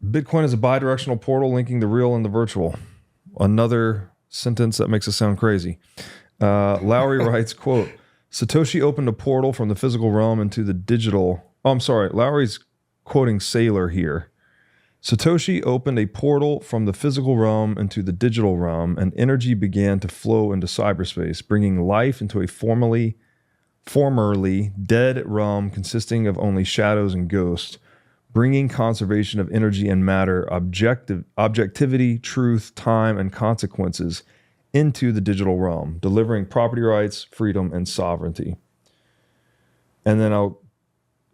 Bitcoin is a bidirectional portal linking the real and the virtual. Another sentence that makes it sound crazy. Lowry writes, quote, Satoshi opened a portal from the physical realm into the digital. Oh, I'm sorry. Lowry's quoting Saylor here. Satoshi opened a portal from the physical realm into the digital realm, and energy began to flow into cyberspace, bringing life into a formerly dead realm consisting of only shadows and ghosts, bringing conservation of energy and matter, objectivity, truth, time, and consequences into the digital realm, delivering property rights, freedom, and sovereignty. And then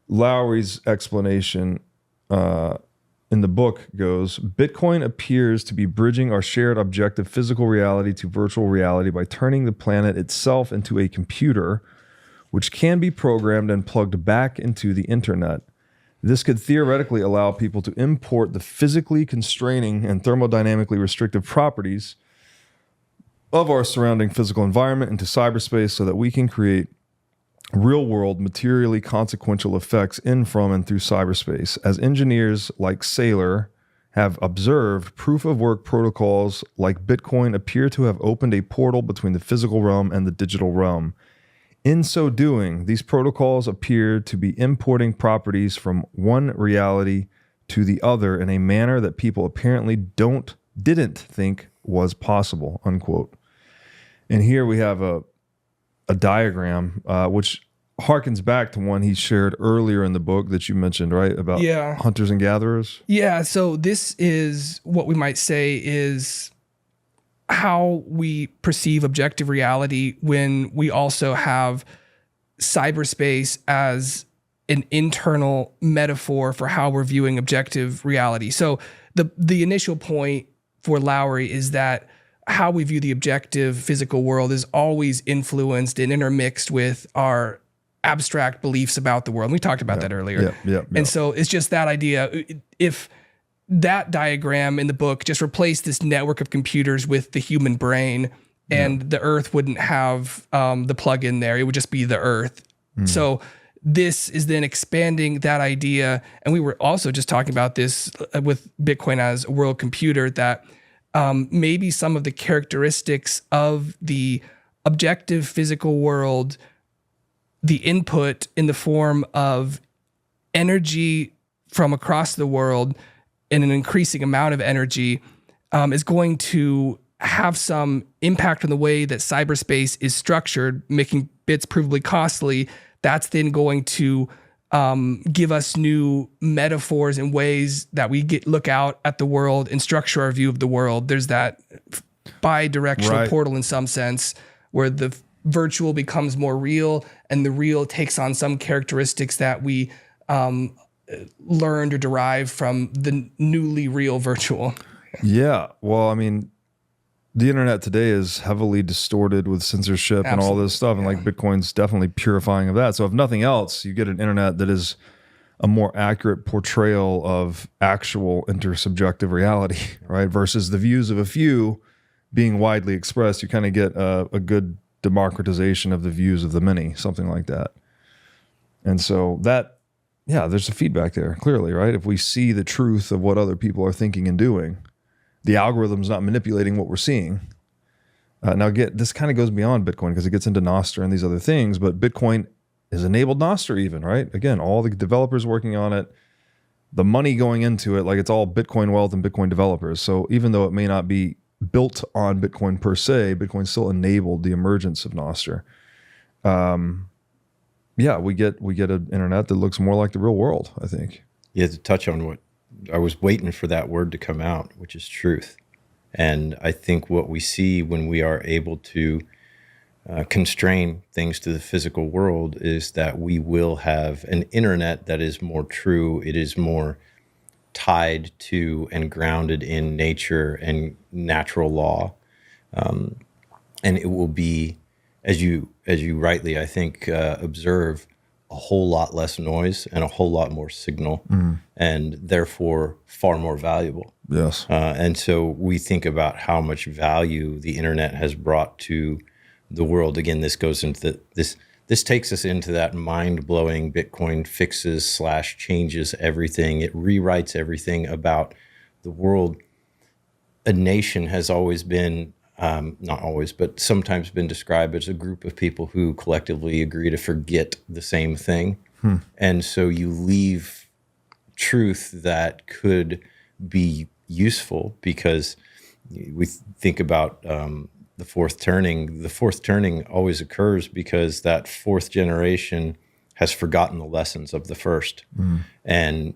Lowry's explanation in the book goes, Bitcoin appears to be bridging our shared objective physical reality to virtual reality by turning the planet itself into a computer, which can be programmed and plugged back into the internet. This could theoretically allow people to import the physically constraining and thermodynamically restrictive properties of our surrounding physical environment into cyberspace so that we can create real-world, materially consequential effects in, from, and through cyberspace. As engineers like Saylor have observed, proof-of-work protocols like Bitcoin appear to have opened a portal between the physical realm and the digital realm. In so doing, these protocols appear to be importing properties from one reality to the other in a manner that people apparently didn't think was possible, unquote. And here we have a diagram, which harkens back to one he shared earlier in the book that you mentioned, right? About hunters and gatherers. Yeah. So this is what we might say is how we perceive objective reality when we also have cyberspace as an internal metaphor for how we're viewing objective reality. So the initial point for Lowry is that how we view the objective physical world is always influenced and intermixed with our abstract beliefs about the world. And we talked about that earlier. And so it's just that idea. If that diagram in the book just replaced this network of computers with the human brain, and the Earth wouldn't have the plug in there, it would just be the Earth. So this is then expanding that idea. And we were also just talking about this with Bitcoin as a world computer, that maybe some of the characteristics of the objective physical world, the input in the form of energy from across the world in an increasing amount of energy, is going to have some impact on the way that cyberspace is structured, making bits provably costly. That's then going to give us new metaphors and ways that we look out at the world and structure our view of the world. There's that bi-directional portal in some sense where the virtual becomes more real and the real takes on some characteristics that we learned or derived from the newly real virtual. Yeah. Well, I mean, the internet today is heavily distorted with censorship and all this stuff. And like Bitcoin's definitely purifying of that. So if nothing else, you get an internet that is a more accurate portrayal of actual intersubjective reality, right? Versus the views of a few being widely expressed. You kind of get a good democratization of the views of the many, something like that. And so that, yeah, there's a feedback there, clearly, right? If we see the truth of what other people are thinking and doing, the algorithm's not manipulating what we're seeing. Now, this kind of goes beyond Bitcoin because it gets into Nostr and these other things, but Bitcoin has enabled Nostr even, right? Again, all the developers working on it, the money going into it, like it's all Bitcoin wealth and Bitcoin developers. So even though it may not be built on Bitcoin per se, Bitcoin still enabled the emergence of Nostr. Yeah, we get an internet that looks more like the real world, I think. Yeah, to touch on what I was waiting for that word to come out, which is truth. And I think what we see when we are able to constrain things to the physical world is that we will have an internet that is more true. It is more tied to and grounded in nature and natural law. And it will be, as you rightly, I think, observe, a whole lot less noise and a whole lot more signal, and therefore far more valuable. Yes. And so we think about how much value the internet has brought to the world. Again, this goes into this this takes us into that mind-blowing Bitcoin fixes / changes everything. It rewrites everything about the world. A nation has always been, not always, but sometimes been described as a group of people who collectively agree to forget the same thing. And so you leave truth that could be useful, because we think about the fourth turning. The fourth turning always occurs because that fourth generation has forgotten the lessons of the first. And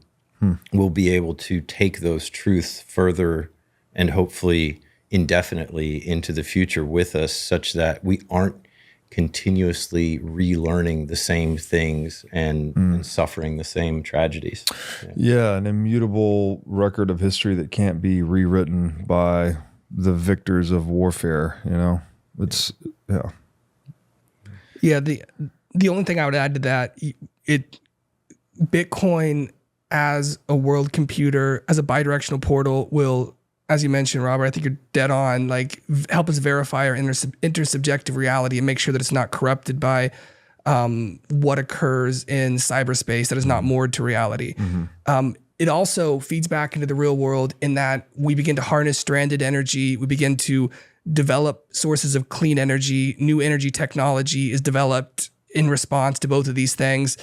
we'll be able to take those truths further and hopefully indefinitely into the future with us, such that we aren't continuously relearning the same things and suffering the same tragedies. Yeah, an immutable record of history that can't be rewritten by the victors of warfare. You know, it's Yeah. The only thing I would add to that, Bitcoin as a world computer, as a bidirectional portal, will, as you mentioned, Robert, I think you're dead on, like help us verify our intersubjective reality and make sure that it's not corrupted by what occurs in cyberspace that is not moored to reality. It also feeds back into the real world in that we begin to harness stranded energy. We begin to develop sources of clean energy. New energy technology is developed in response to both of these things.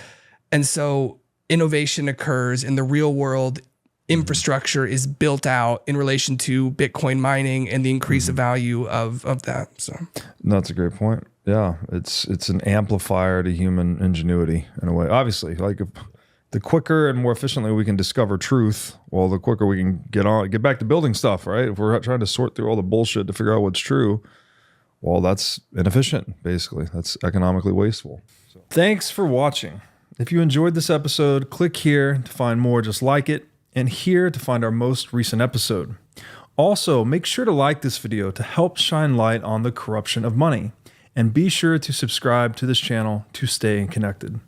And so innovation occurs in the real world. Infrastructure is built out in relation to Bitcoin mining and the increase of value of that. So that's a great point. Yeah, it's an amplifier to human ingenuity in a way. Obviously, like if the quicker and more efficiently we can discover truth, well, the quicker we can get back to building stuff, right? If we're trying to sort through all the bullshit to figure out what's true, well, that's inefficient, basically. That's economically wasteful. So, thanks for watching. If you enjoyed this episode, click here to find more just like it, and here to find our most recent episode. Also, make sure to like this video to help shine light on the corruption of money, and be sure to subscribe to this channel to stay connected.